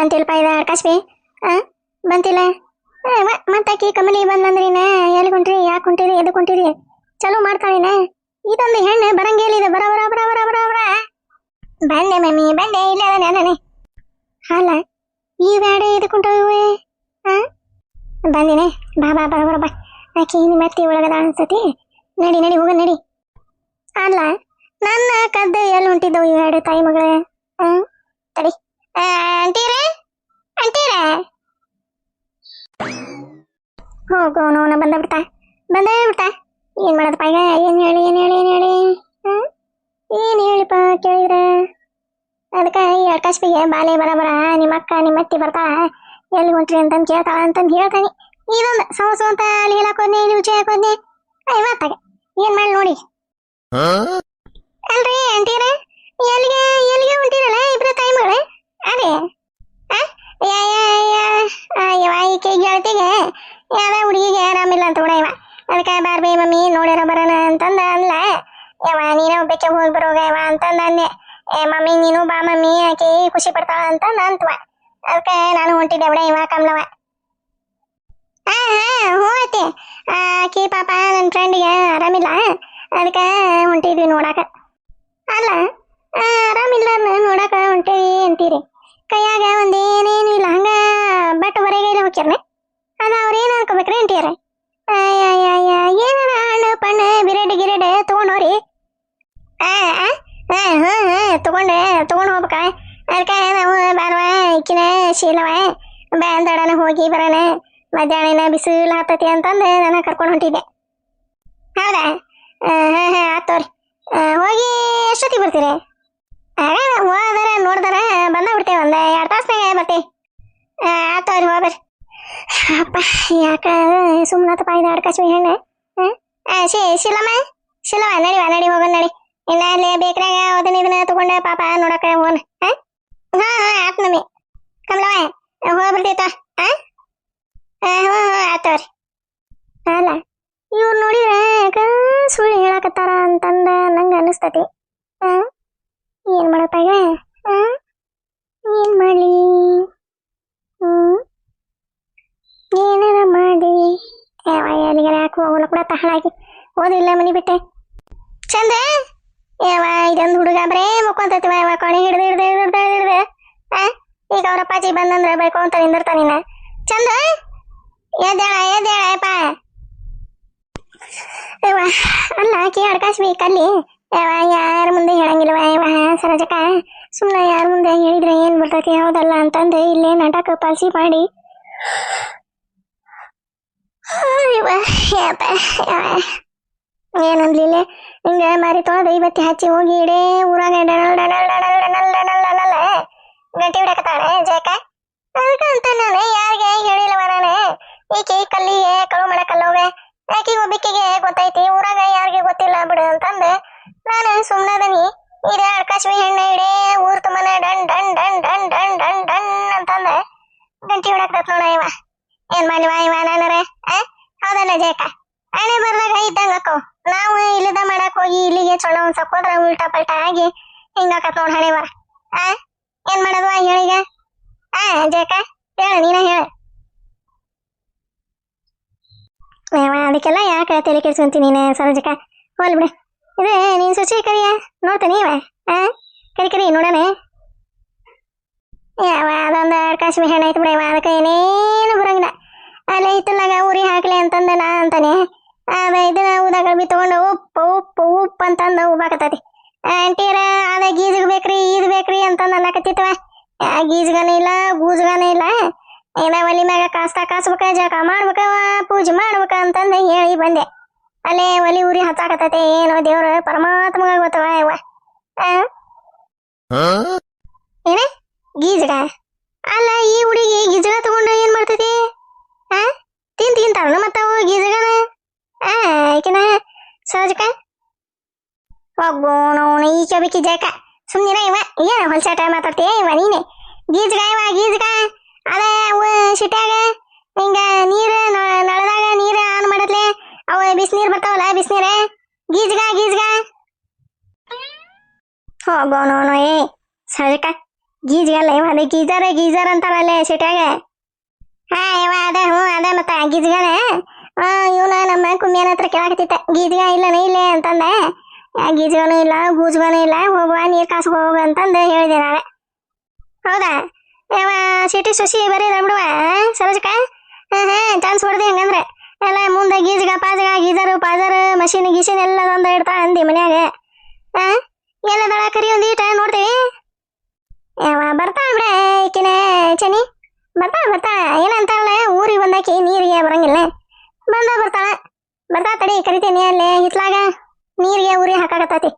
ಬಂತಿಲ್ಪ ಇದು ಆಕಾಶ್ಬಿ ಬಂತಿಲ್ಲ. ಮತ್ತಾಕಿ ಕಮಲಿ ಬಂದಂದ್ರಿನ ಎಲ್ಲಿ ಹೊಂಟ್ರಿ ಯಾಕೆ ಹೊಂಟಿರಿ ಎದಕ್ಕೆ ಹೊಂಟಿರಿ ಚಲೋ ಮಾಡ್ತಾಳಿನ. ಇದೊಂದು ಹೆಣ್ಣು ಬರಂಗೇಲಿ ಇದು ಬರ ಬರ ಬರ ಬರ ಬರ ಬರ ಬಂದೆ ಮಮ್ಮಿ ಬಂದೆ ಇಲ್ಲ ನಾನೇ ಅಲ್ಲ ಈ ಬ್ಯಾಡ ಎದಕ್ಕೆ ಹೊಂಟವೆ ಬಂದಿನೇ ಬಾ ಬಾ ಬರ ಬರ ಬಾ. ಆಕಿ ನಿಮ್ಮ ಅತ್ತಿ ಒಳಗದ ಅನ್ಸತಿ. ನಡಿ ನಡಿ ಹೋಗ ನಡಿ. ಅಲ್ಲ ನನ್ನ ಕದ್ದ ಎಲ್ಲಿ ಹೊಂಟಿದ್ದವು ಇವೆರಡು ತಾಯಿ ಮಗಳ ತಡಿ. ಅಂತೀರ ಅಂತೀರ ಹೋಗೋ ನೋನ ಬಂದ ಬಿಡ್ತಾ ಏನ್ ಮಾಡೋದಪ್ಪ ಈಗ. ಏನ್ ಹೇಳಿ ಏನ್ ಹೇಳಿಪ್ಪ ಕೇಳಿದ್ರ ಅದಕ್ಕ ಈ ಆಕಾಶ್ಬಿಗೆ ಬಾಲೆ ಬರ ಬರ ನಿಮ್ಮ ಅಕ್ಕ ನಿಮ್ಮ ಅತ್ತಿ ಬರ್ತಾ ಎಲ್ಲಿ ಹೊಂಟ್ರಿ ಅಂತಂದು ಕೇಳ್ತಾಳ ಅಂತಂದು ಹೇಳ್ತಾನೆ. ಇದೊಂದು ಸೌಸು ಅಂತ ಅಲ್ಲಿ ಹಾಕೋದ್ನಿ ಇಲ್ಲಿ ಉಚ್ಚಿ ಹಾಕೋದ್ನಿ ಇವತ್ತಾಗ ಏನ್ ಮಾಡಿ ನೋಡಿ. ಅಲ್ರಿ ಅಂತೀರ ಎಲ್ಲಿಗೆ ಹೊಂಟಿರಲ್ಲ ಇಬ್ರು ತಾಯಿ ಮಗಳು ಅದೇ ಈಕೆ ಗೆಳತಿಗೆ ಯಾವ ಹುಡುಗಿಗೆ ಆರಾಮಿಲ್ಲ ಅಂತ ಕೂಡ ಇವ ಅದಕ್ಕೆ ಬಾರ್ಬಿ ಮಮ್ಮಿ ನೋಡ್ಯಾರ ಬರೋಣ ಅಂತಂದ ಅಲ್ಲ ಯವ ನೀನು ಒಬ್ಬಕ್ಕೆ ಹೋಗಿ ಬರೋಗ ಯವ ಅಂತಂದ ಅಂದೆ. ಮಮ್ಮಿ ನೀನು ಬಾ ಮಮ್ಮಿ ಆಕೆ ಖುಷಿ ಪಡ್ತಾಳ ಅಂತಂದ ಅಂತವ. ಅದಕ್ಕೆ ನಾನು ಹೊಂಟಿದ್ದೆ ಬಿಡ ಇವ ಕಮ್ಲವ. ಹ್ಞೂ ಐತಿ ಆಕಿ ಪಾಪ ನನ್ನ ಫ್ರೆಂಡಿಗೆ ಆರಾಮಿಲ್ಲ ಅದಕ್ಕೆ ಹೊಂಟಿದ್ವಿ ನೋಡಾಕ. ಅಲ್ಲ ಆರಾಮಿಲ್ಲ ನೋಡಾಕ ಹೊಂಟೇವಿ ಅಂತೀರಿ ಕೈಯಾಗ ಒಂದೇನೇನು ಇಲ್ಲ ಹಂಗ ಬಟ್ ಹೊರಗೆ ಹೋಗ್ಯಾರ ಅದ ಅವ್ರೇನು ಅನ್ಕೋಬೇಕ್ರಿ ಅಂತೀರ. ಏನಾರ ಹಣ್ಣು ಪಣ್ಣು ಬಿರೆಡ್ ಗಿರೆಡ್ ತಗೊಂಡೋರಿ ತಗೊಂಡು ಹೋಗ್ಬೇಕ. ಅದಕ್ಕೆ ನಾವು ಬಾರವ ಇಕ್ಕಿನ ಶೀಲವ ಬ್ಯಾಂದಡನ ಹೋಗಿ ಬರೋಣ ಮಧ್ಯಾಹ್ನ ಬಿಸಿಲು ಹತ್ತತಿ ಅಂತಂದು ನಾನು ಕರ್ಕೊಂಡು ಹೊಂಟಿದ್ದೆ. ಹೌದಾ ಆತೋರಿ ಹೋಗಿ ಎಷ್ಟೊತ್ತಿಗೆ ಬರ್ತೀರಿ? ಹೋದಾರ ನೋಡ್ದಾರ ಬಂದ ಬಿಡ್ತೇವೆ ಒಂದು 2 ತಾಸ್ನಾಗ ಬರ್ತೀವಿ. ಆತೋರಿ ಹೋಗ್ಬರ್ರಿ. ಅಪ್ಪ ಯಾಕ ಸುಮ್ಮನತ್ತಪ್ಪ ಇದು ಆಡ್ಕಾಶ್ಮಿ ಹೆಣ್ಣು. ಶಿಲಮ್ಮ ನಡಿ ಹೋಗೋಣ ನಡಿ. ಇನ್ನ ಅಲ್ಲಿ ಬೇಕ್ರಾಗ ಅದನ್ನ ತಗೊಂಡೆ ಪಾಪ ನೋಡಕ ಹೋಗೋಣ. ಆತ್ ನಮ್ಮಿ ಕಮಲವ ಹೋಗ್ಬಿಡ್ತೈತ. ಆತವ್ರಿ. ಅಲ್ಲ ಇವ್ರು ನೋಡಿದ್ರೆ ಸುಳ್ಳು ಹೇಳಕತ್ತಾರ ಅಂತಂದ ನಂಗೆ ಅನಿಸ್ತತಿ. ಏನ್ ಮಾಡಪ್ಪ ಈಗ ಏನ್ ಮಾಡ್ಲಿ ಏನಾರ ಮಾಡಿ ಎಲ್ಲಿಗಾರ ಯಾಕೆ ಹೋಗಲ್ಲ ಕೂಡ ತಹಳಾಗಿ ಓದಿಲ್ಲ ಮನಿ ಬಿಟ್ಟೆ ಚಂದ. ಇದೊಂದು ಹುಡುಗ ಬರೇ ಮುಕ್ಕೊಂತೈತಿವ ಕೊನೆ ಹಿಡ್ದು ಈಗ ಅವ್ರ ಅಪ್ಪಾಜಿ ಬಂದಂದ್ರೆ ಬೇಕು ಅಂತ ನಿಂದಿರ್ತಾನಿನ ಚಂದ. ಎದ್ದೇಳಪ್ಪ. ಅಲ್ಲ ಆಕಿ ಆಡ್ಕಾಶ್ಮಿ ಕಲ್ಲಿ ಯಾರ ಮುಂದೆ ಹೇಳಂಗಿಲ್ವ ಸರಜಕ ಸುಮ್ಮನೆ ಯಾರ ಮುಂದೆ ಹೇಳಿದ್ರೆ ಏನ್ ಬರ್ತೈತಿ ಹೌದಲ್ಲ ಅಂತಂದು ಇಲ್ಲೇ ನಾಟಕ ಪಾಲ್ಸಿ ಮಾಡಿ ಏನಂದ್ಲಿಲ್ಲ ಹಿಂಗ ಮಾರಿ ತೊಳೆದು ಇವತ್ತಿ ಹಚ್ಚಿ ಹೋಗಿ ಇಡೇ ಊರಾಗ ಗಂಟೆ ಹಿಡಕತ್ತಾಳೆ ಜಯಕ. ಅದಕ್ಕೆ ಅಂತ ನಾನು ಯಾರಿಗೆ ಹೇಳಿಲ್ಲವ ನಾನು ಈಕೆ ಕಲ್ಲಿಗೆ ಕಳು ಮಾಡಕಲ್ಲೋಗ ಆಕಿಗೆ ಒಬ್ಬಿಕೆಗೆ ಗೊತ್ತೈತಿ ಊರಾಗ ಯಾರಿಗೆ ಗೊತ್ತಿಲ್ಲ ಬಿಡು ಅಂತಂದು ನಾನು ಸುಮ್ಮನದನಿ. ಇದೇ ಆಕಾಶ್ಮಿ ಹೆಣ್ಣು ಇಡೇ ಊರ್ ತುಂಬನ ಡನ್ ಡನ್ ಡನ್ ಡನ್ ಡನ್ ಡನ್ ಡನ್ ಅಂತಂದ ಗಂಟೆ ಹಿಡಕತ್ತ ನೋಡ ಇವ. ಏನ್ ಮಾಡ್ಲಿವ ಇವ ನಾನರ ಹೌದಲ್ಲ ಜಯಕ ಹಣೆ ಬರ್ದಾಗ ಇದ್ದಂಗ ಅಕ್ಕೋ. ನಾವು ಇಲ್ಲದ ಮಾಡಕ್ ಹೋಗಿ ಇಲ್ಲಿಗೆ ಚೊಳ್ಳ ಒಂದ್ ಸಕ್ಕೋದ್ರ ಉಲ್ಟಾ ಪಲ್ಟಾ ಆಗಿ ಹಿಂಗಾಕತ್ ನೋಡ್ ಹಣೆ ಬರ. ಏನ್ ಮಾಡೋದು ಹೇಳೀಗ ಜಯಕ ಹೇಳ ನೀನ ಹೇಳ. ಅದಕ್ಕೆಲ್ಲ ಯಾಕೆ ತಲೆ ಕೆಡ್ಸ್ಕೊಂತೀನಿ ನೀನು ಸರೋಜಕ ಹೋಲ್ ಬಿಡ. ಇದು ನೀನ್ ಶುಚಿ ಕರಿಯ ನೋಡ್ತಾನೆ ಇವ ಕರಿ ನೋಡೋಣ. ಅದೊಂದು ಆಡ್ಕಾಶ್ಮಿ ಹೆಣ್ಣು ಐತಿ ಬಿಡ ಅದಕ್ಕೆ ಏನೇನು ಬರಂಗಿಲ್ಲ. ಅಲ್ಲ ಹಿತ್ತಲಾಗ ಉರಿ ಹಾಕ್ಲಿ ಅಂತಂದ ನಾ ಅಂತಾನೆ ಅದ ಇದನ್ನ ಊದಾಗ ಬಿ ತಗೊಂಡು ಉಪ್ಪು ಅಂತಂದು ಉಬ್ಬಾಕತ್ತತಿ. ಅಂಟೀರ ಅದ ಗೀಜಗ್ ಬೇಕ್ರಿ ಇದು ಬೇಕ್ರಿ ಅಂತಂದು ಅನ್ನಕತ್ತಿತ್ತವ. ಗೀಜಗನ ಇಲ್ಲ ಗೂಜಗನ ಇಲ್ಲ. ಏನ ಒಲಿ ಮ್ಯಾಗ ಕಾಸ್ಬೇಕ ಜಕ ಮಾಡ್ಬೇಕ ಪೂಜೆ ಮಾಡ್ಬೇಕ ಅಂತಂದ ಹೇಳಿ ಬಂದೆ. ಅಲ್ಲೇ ಒಲಿ ಉರಿ ಹಚ್ಚಾಕತ್ತೈತೆ ಏನೋ ದೇವ್ರ ಪರಮಾತ್ಮಗ ಗೊತ್ತವ ಇವ. ಏನ ಗೀಜಗ ಅಲ್ಲ ಈ ಹುಡುಗಿ ಗೀಜಗ ತಗೊಂಡು ಏನ್ ಮಾಡ್ತೈತಿ ತಿಂತಾಳ ಮತ್ತವು ಗೀಜಗನ ಈಕಿನ ಸಹಜಕ ಹೋಗೋಣ ಈಕೆ ಬೇಕಿ ಜಯಕ ಸುಮ್ನಿರ ಇವ ಏನ ಹೊಲ್ಸಾಟ ಮಾತಾಡ್ತೀಯ ಇವ ನೀನೆ. ಗೀಜಗ ಅದ ಸಿಟ್ಯಾಗ ಹಿಂಗ ನೀರು ನಳದಾಗ ನೀರು ಆನ್ ಮಾಡತ್ಲೆ ಅವ ಬಿಸಿನೀರು ಬರ್ತಾವಲ್ಲ ಬಿಸಿನೀರ ಗೀಜಗ ಹೋಗೋಣ ಏ ಸಹಜಕ ಗೀಜ್ಗಲ್ಲ ಇವ ಅದೇ ಗೀಜರ್ ಅಂತಾರಲ್ಲೇ ಸಿಟ್ಯಾಗ. ಹಾ ಇವ ಅದ ಹ್ಞೂ ಅದ ಮತ್ತ ಗೀಜ್ಗನ ಇವನ ನಮ್ಮ ಕುಮ್ಮಿಯನ ಹತ್ರ ಕೇಳಾಕತ್ತಿತ್ತ ಗೀಜ್ಗ ಇಲ್ಲನ ಇಲ್ಲೇ ಅಂತಂದೆ. ಗೀಜ್ಗನೂ ಇಲ್ಲ ಗೂಜ್ಗನೂ ಇಲ್ಲ ಹೋಗುವ ನೀರ್ ಕಾಸು ಹೋಗ ಅಂತಂದು ಹೇಳಿದೆ ನಾಳೆ. ಹೌದಾ ಯಾವ ಸಿಟಿ ಸುಸಿ ಬರೀದ್ರ ಬಿಡುವ ಸರೋಜಕ. ಚಾನ್ಸ್ ಹೊಡ್ದಿ ಹಂಗಂದ್ರೆ ಎಲ್ಲ ಮುಂದೆ ಗೀಜ್ಗ ಪಾಜ್ಗ ಗೀಜರು ಪಾಜರ್ ಮಷೀನ್ ಗೀಸಿನ್ ಎಲ್ಲ ತಂದ ಇಡ್ತಾ ಅಂದಿ ಮನ್ಯಾಗ. ಎಲ್ಲ ದಳ ಕರಿ ಒಂದ್ ಈಟ ನೋಡ್ತೀವಿ. ಯಾವ ಬರ್ತಾ ಬಿಡ ಈಕಿನ ಚನಿ ಬರ್ತಾ ಏನಂತಾರಲ್ಲ ಊರಿಗೆ ಬಂದಾಕಿ ನೀರಿಗೆ ಬರಂಗಿಲ್ಲ ಬರ್ತಾ ತಡಿ ಕರಿತೀನಿ ಅಲ್ಲೇ ಹಿತ್ಲಾಗ ನೀರಿಗೆ ಊರಿಗೆ ಹಾಕಾಕತ್ತೈತಿ.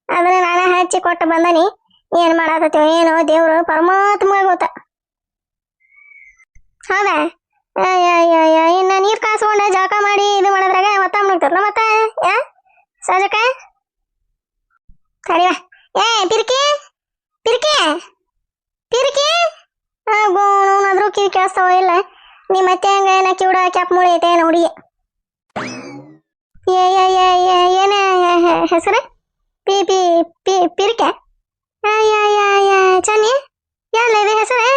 ಅದನ್ನ ನಾನೇ ಹಚ್ಚಿ ಕೊಟ್ಟು ಬಂದನಿ. ಏನ್ ಮಾಡಾಕತ್ತೀವ ಏನೋ ದೇವ್ರು ಪರಮಾತ್ಮ ಗೊತ್ತ. ಹೌದಾ ಇನ್ನ ನೀರ್ ಕಾಸ್ಕೊಂಡೆ ಜಳಕ ಮಾಡಿ ಇದು ಮಾಡಿದ್ರಾಗ ಒತ್ತ ಮುಗ್ತಲ್ಲ ಮತ್ತೆ ಸಹಜಕ ತಡಿವ. ಪಿರ್ಕಿ ಪಿರ್ಕಿ ಪಿರ್ಕಿ ಗೋಣಾದ್ರೂ ಕಿವಿ ಕೇಳಿಸ್ತಾವ ಇಲ್ಲ. ನಿಮ್ಮ ಮತ್ತೆ ಹಂಗ ಏನ ಕಿವಿಡ ಕ್ಯಾಪ್ ಮೂಳಿ ಐತೆ ಏನೋ ಹುಡುಗಿ. ಏನ ಹೆಸರು ಪಿ ಪಿ ಪಿ ಪಿರ್ಕೆ ಚನ್ನಿ ಎಲ್ಲ ಇದೆ ಹೆಸರು.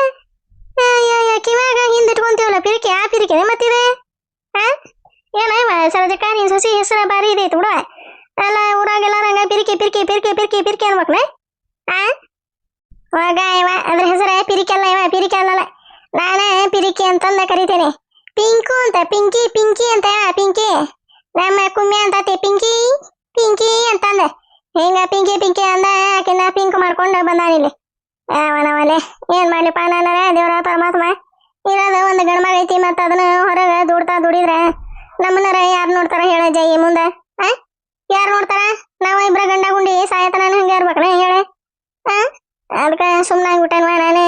ಕಿವಾಗ ಹಿಂದಿಟ್ಕೊಂತೀವಲ್ಲ ಪಿರಿಕೆ ಆ ಪಿರಿಕೆ ಮತ್ತಿದೆ. ಏನ ಸರೋಜಕ್ಕ ನೀನ್ ಸೊಸಿ ಹೆಸರ ಬಾರಿ ಇದೆ ಬಿಡುವ. ಎಲ್ಲ ಊರಾಗೆಲ್ಲ ರಂಗ ಪಿರಿಕೆ ಪಿರಿಕೆ ಪಿರಿಕೆ ಪಿರಿಕೆ ಪಿರಿಕೆ ಅನ್ಬೇಕನ. ಇವಾಗ ಇವ ಅದ್ರ ಹೆಸರ ಪಿರಿಕೆ ಅಲ್ಲ ಇವ ಪಿರಿಕೆ ಅಲ್ಲಲ್ಲ. ನಾನ ಪಿರಿಕೆ ಅಂತಂದ ಕರಿತೇನೆ. ಪಿಂಕು ಅಂತ ಪಿಂಕಿ ಪಿಂಕಿ ಅಂತ ಪಿಂಕಿ. ನಮ್ಮ ಕುಮ್ಮೆ ಅಂತತಿ ಪಿಂಕಿ ಪಿಂಕಿ ಅಂತಂದ ಹಿಂಗ ಪಿಂಕಿ ಪಿಂಕಿ ಅಂದ ಆಕಿನ ಪಿಂಕ್ ಮಾಡ್ಕೊಂಡು ಬಂದಾನಿಲ್ಲಿ. ಅವನವಲೆ ಏನ್ ಮಾಡ್ಲಿಪ್ಪ ನಾನರ ದೇವರ ಪರಮಾತ್ಮ ಇರೋದು ಒಂದು ಗಂಡ್ಮಗ ಐತಿ ಮತ್ತ ಅದನ್ನ ಹೊರಗ ದುಡಿದ್ರೆ ನಮ್ಮನ್ನರ ಯಾರು ನೋಡ್ತಾರ ಹೇಳ ಜೈ ಮುಂದ. ಯಾರು ನೋಡ್ತಾರ ನಾವ ಇಬ್ರ ಗಂಡ ಗುಂಡಿ ಸಾಯತನ ಹಂಗ ಇರ್ಬೇಕನ ಹೇಳ. ಅದಕ್ಕ ಸುಮ್ನಾಗ್ಬಿಟ್ಟನ್ವ ನಾನೇ.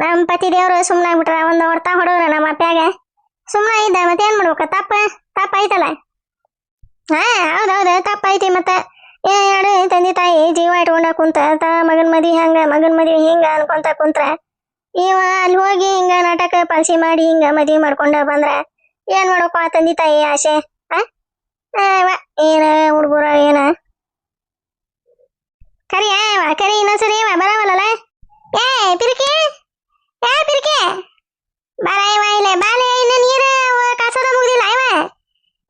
ನಮ್ಮ ಪತಿ ದೇವ್ರು ಸುಮ್ನಾಗ್ಬಿಟ್ರ ಒಂದು ಹೊಡ್ತಾ ಹೊಡೋರ ನಮ್ಮ ಅಪ್ಪ್ಯಾಗ ಸುಮ್ನ ಇದ್ದ ಮತ್ತೆ ಏನ್ ಮಾಡ್ಬೇಕ. ತಪ್ಪ ಐತಲ್ಲ. ಹೌದೌದು ತಪ್ಪೈತಿ ಮತ್ತ ಎರಡು ತಂದೆ ತಾಯಿ ಜೀವ ಇಟ್ಕೊಂಡ ಕುಂತ ಮಗನ್ ಮದಿ ಹಂಗ ಮಗನ್ ಮದಿ ಹಿಂಗ ಅನ್ಕೊಂತ ಕುಂತ್ರ ಇವ ಅಲ್ಲಿ ಹೋಗಿ ಹಿಂಗ ನಾಟಕ ಪಾಲ್ಸಿ ಮಾಡಿ ಹಿಂಗ ಮದ್ವಿ ಮಾಡ್ಕೊಂಡ ಬಂದ್ರ ಏನ್ ಮಾಡಪ್ಪ ತಂದೆ ತಾಯಿ ಆಸೆ. ಏನ ಹುಡ್ಗುರ ಏನ ಕರಿ ಇನ್ನೊಂದ್ಸರಿ ಬರವಲ್ಲ. ಪಿರಿಕೆ ಪಿರಿಕೆ ಬಾರ ಇವ ಇಲ್ಲ ಬಾಲೆ ಇನ್ನ ನೀರು ಕಾಸೋದ ಮುಗ್ದಿಲ್ಲ ಇವ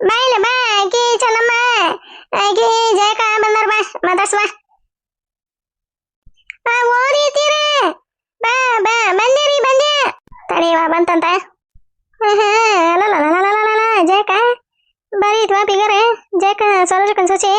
ಬಾ ಇಲ್ಲ ಬಾ ಆಕಿ ಚೆನ್ನಮ್ಮ ಆಕಿ ಜಯಕ ಬಂದಾರ ಬಾ ಮಾತಾಡ್ಸುವ. ಓದಿತೀರ ಬಾ ಬಂದೇರಿ ಬಂದೆ ತಡಿವಾ ಬಂತಂತ. ಅಲ್ಲಲ್ಲ ಜಯಕ ಬರೀ ಇತ್ವಾ ಬಿಗರೆ ಜಯಕ ಸರೋಜಕನ್ ಸೊಸಿ.